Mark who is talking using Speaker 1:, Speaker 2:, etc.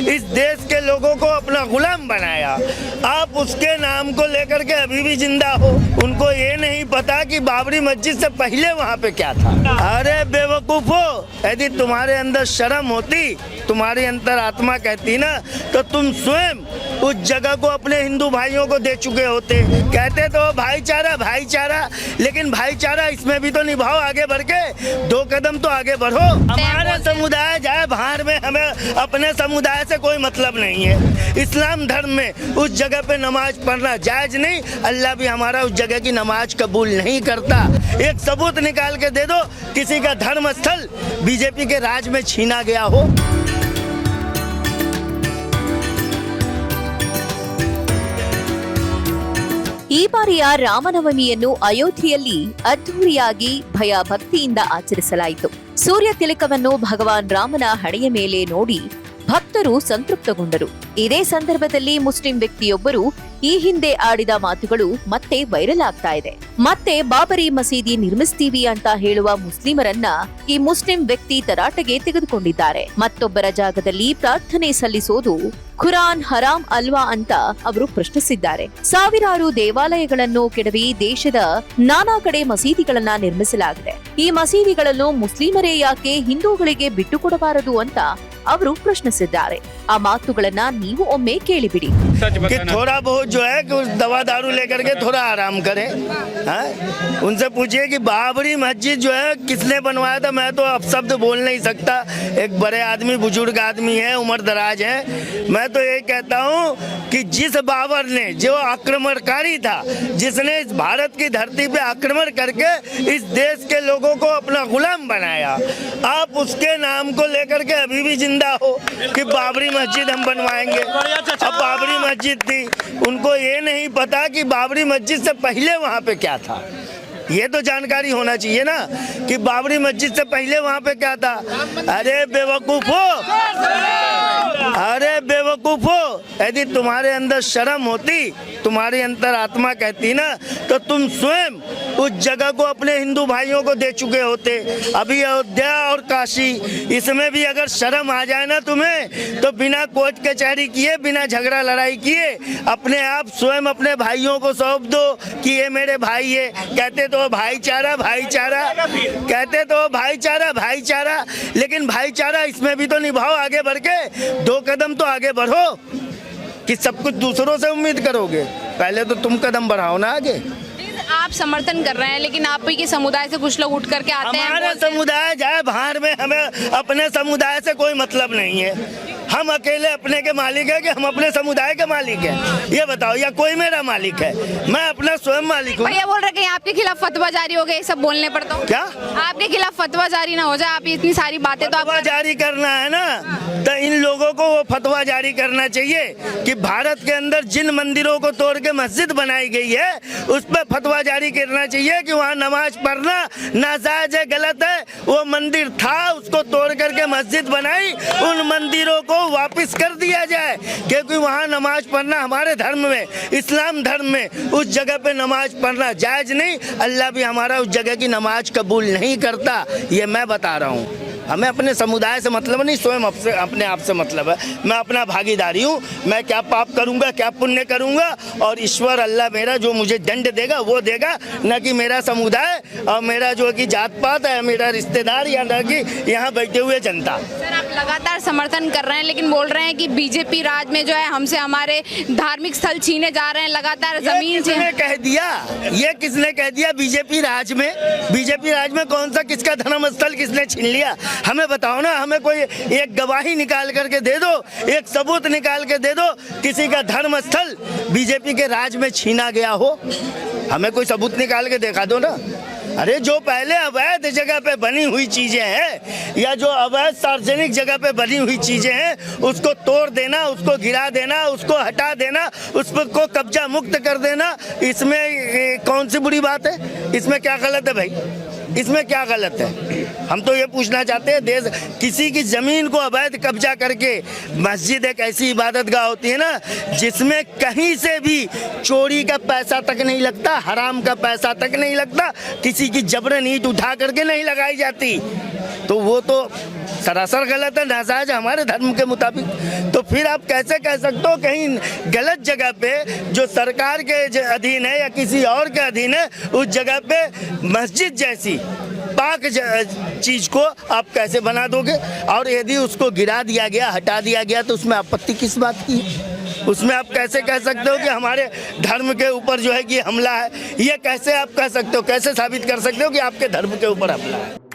Speaker 1: इस देश के लोगों को अपना गुलाम बनाया। आप उसके नाम को लेकर के अभी भी जिंदा हो। उनको ये नहीं पता कि बाबरी मस्जिद से पहले वहाँ पे क्या था। अरे बेवकूफो, यदि तुम्हारे अंदर शर्म होती, तुम्हारी अंतर आत्मा कहती ना, तो तुम स्वयं उस जगह को अपने हिंदू भाइयों को दे चुके होते। कहते तो भाईचारा भाईचारा, लेकिन भाईचारा इसमें भी तो निभाओ, आगे बढ़ के 2 कदम तो आगे बढ़ो। हमारा समुदाय जाए बाहर में, हमें अपने समुदाय से कोई मतलब नहीं है। इस्लाम धर्म में उस जगह पे नमाज पढ़ना जायज नहीं। अल्लाह भी हमारा उस जगह की नमाज कबूल नहीं करता। एक सबूत निकाल के दे दो किसी का धर्म स्थल बीजेपी के राज में छीना गया हो।
Speaker 2: ಈ ಬಾರಿಯ ರಾಮನವಮಿಯನ್ನು ಅಯೋಧ್ಯೆಯಲ್ಲಿ ಅದ್ಧೂರಿಯಾಗಿ ಭಯ ಭಕ್ತಿಯಿಂದ ಆಚರಿಸಲಾಯಿತು. ಸೂರ್ಯ ತಿಲಕವನ್ನು ಭಗವಾನ್ ರಾಮನ ಹಣೆಯ ಮೇಲೆ ನೋಡಿ ಭಕ್ತರು ಸಂತೃಪ್ತಗೊಂಡರು. ಇದೇ ಸಂದರ್ಭದಲ್ಲಿ ಮುಸ್ಲಿಂ ವ್ಯಕ್ತಿಯೊಬ್ಬರು ಈ ಹಿಂದೆ ಆಡಿದ ಮಾತುಗಳು ಮತ್ತೆ ವೈರಲ್ ಆಗ್ತಾ ಇದೆ. ಮತ್ತೆ ಬಾಬರಿ ಮಸೀದಿ ನಿರ್ಮಿಸ್ತೀವಿ ಅಂತ ಹೇಳುವ ಮುಸ್ಲಿಮರನ್ನ ಈ ಮುಸ್ಲಿಂ ವ್ಯಕ್ತಿ ತರಾಟೆಗೆ ತೆಗೆದುಕೊಂಡಿದ್ದಾರೆ. ಮತ್ತೊಬ್ಬರ ಜಾಗದಲ್ಲಿ ಪ್ರಾರ್ಥನೆ ಸಲ್ಲಿಸೋದು ಖುರಾನ್ ಹರಾಮ್ ಅಲ್ವಾ ಅಂತ ಅವರು ಪ್ರಶ್ನಿಸಿದ್ದಾರೆ. ಸಾವಿರಾರು ದೇವಾಲಯಗಳನ್ನು ಕೆಡವಿ ದೇಶದ ನಾನಾ ಕಡೆ ಮಸೀದಿಗಳನ್ನ ನಿರ್ಮಿಸಲಾಗಿದೆ. ಈ ಮಸೀದಿಗಳನ್ನು ಮುಸ್ಲಿಮರೇ ಯಾಕೆ ಹಿಂದೂಗಳಿಗೆ ಬಿಟ್ಟುಕೊಡಬಾರದು ಅಂತ ಅವರು ಪ್ರಶ್ನಿಸಿದ್ದಾರೆ. ಆ ಮಾತುಗಳನ್ನ ನೀವು ಒಮ್ಮೆ ಕೇಳಿಬಿಡಿ.
Speaker 1: थोड़ा बहुत जो है कि दवा दारू लेकर के थोड़ा आराम करें। उनसे पूछिए कि बाबरी मस्जिद जो है किसने बनवाया था। मैं तो अब शब्द बोल नहीं सकता, एक बड़े आदमी बुजुर्ग आदमी है, उम्र दराज है। मैं तो ये कहता हूँ कि जिस बाबर ने, जो आक्रमणकारी था, जिसने इस भारत की धरती पे आक्रमण करके इस देश के लोगों को अपना गुलाम बनाया, आप उसके नाम को लेकर के अभी भी जिंदा हो कि बाबरी मस्जिद हम बनवाएंगे। अब बाबरी मस्जिद थी, उनको ये नहीं पता कि बाबरी मस्जिद से पहले वहाँ पे क्या था। ये तो जानकारी होना चाहिए ना कि बाबरी मस्जिद से पहले वहाँ पे क्या था। अरे बेवकूफो, अरे बेवकूफो, यदि तुम्हारे अंदर शर्म होती, तुम्हारी अंतर आत्मा कहती ना, तो तुम स्वयं उस जगह को अपने हिंदू भाइयों को दे चुके होते। अभी अयोध्या और काशी, इसमें भी अगर शर्म आ जाए ना तुम्हें, तो बिना कोर्ट कचहरी किए, बिना झगड़ा लड़ाई किए अपने आप स्वयं अपने भाइयों को सौंप दो कि ये मेरे भाई है। कहते तो भाईचारा भाईचारा, कहते तो भाईचारा भाईचारा, लेकिन भाईचारा इसमें भी तो निभाओ, आगे बढ़ के 2 कदम तो आगे बढ़ो। कि सब कुछ दूसरों से उम्मीद करोगे, पहले तो तुम कदम बढ़ाओ ना आगे।
Speaker 3: आप समर्थन कर रहे हैं, लेकिन आप ही के समुदाय से कुछ लोग उठ करके आते हैं।
Speaker 1: हमारा समुदाय जाए बाहर में, हमें अपने समुदाय से कोई मतलब नहीं है। हम अकेले अपने के मालिक है कि हम अपने समुदाय के मालिक हैं? ये बताओ, या कोई मेरा मालिक है? मैं अपना स्वयं मालिक हूँ।
Speaker 3: भैया बोल रहे कि आपके खिलाफ फतवा जारी हो गया, ये सब बोलने पर तो
Speaker 1: क्या
Speaker 3: आपके खिलाफ फतवा जारी ना हो जाए? आप इतनी सारी बातें तो
Speaker 1: फतवा जारी करना है ना, तो इन लोगों को वो फतवा जारी करना चाहिए कि भारत के अंदर जिन मंदिरों को तोड़ के मस्जिद बनाई गई है, उस पर फतवा जारी करना चाहिए कि वहाँ नमाज पढ़ना नाजायज है, गलत है। वो मंदिर था, उसको तोड़ करके मस्जिद बनाई, उन मंदिरों को वापस कर दिया जाए, क्योंकि वहाँ नमाज पढ़ना हमारे धर्म में, इस्लाम धर्म में उस जगह पे नमाज पढ़ना जायज नहीं। अल्लाह भी हमारा उस जगह की नमाज कबूल नहीं करता। ये मैं बता रहा हूँ। हमें अपने समुदाय से मतलब नहीं, स्वयं अपने आप से मतलब है। मैं अपना भागीदारी हूँ, मैं क्या पाप करूँगा, क्या पुण्य करूँगा, और ईश्वर अल्लाह मेरा जो मुझे दंड देगा वो देगा, न कि मेरा समुदाय और मेरा जो कि जात पात है, मेरा रिश्तेदार, या न कि यहाँ बैठे हुए जनता।
Speaker 3: सर, आप लगातार समर्थन कर रहे हैं, लेकिन बोल रहे हैं कि बीजेपी राज में जो है हमसे हमारे धार्मिक स्थल छीने जा रहे हैं, लगातार जमीन से।
Speaker 1: किसने कह दिया? ये किसने कह दिया बीजेपी राज में? बीजेपी राज में कौन सा, किसका धर्म स्थल किसने छीन लिया? हमें बताओ ना, हमें कोई एक गवाही निकाल करके दे दो, एक सबूत निकाल के दे दो किसी का धर्म स्थल बीजेपी के राज में छीना गया हो। हमें कोई सबूत निकाल के दिखा दो ना। अरे जो पहले अवैध जगह पे बनी हुई चीजें हैं, या जो अवैध सार्वजनिक जगह पे बनी हुई चीजें हैं, उसको तोड़ देना, उसको गिरा देना, उसको हटा देना, उस पर को कब्जा मुक्त कर देना, इसमें कौन सी बुरी बात है? इसमें क्या गलत है भाई? इसमें क्या गलत है? हम तो ये पूछना चाहते हैं, देश किसी की जमीन को अवैध कब्जा करके, मस्जिद एक ऐसी इबादतगाह होती है ना जिसमें कहीं से भी चोरी का पैसा तक नहीं लगता, हराम का पैसा तक नहीं लगता, किसी की जबरन ईंट उठा करके नहीं लगाई जाती। तो वो तो सरासर गलत है, नाजायज हमारे धर्म के मुताबिक। तो फिर आप कैसे कह सकते हो कहीं गलत जगह पे जो सरकार के अधीन है या किसी और के अधीन है, उस जगह पे मस्जिद जैसी पाक चीज को आप कैसे बना दोगे? और यदि उसको गिरा दिया गया, हटा दिया गया, तो उसमें आपत्ति किस बात की है? उसमें आप कैसे कह सकते हो कि हमारे धर्म के ऊपर जो है कि हमला है? ये कैसे आप कह सकते हो, कैसे साबित कर सकते हो कि आपके धर्म के ऊपर हमला है?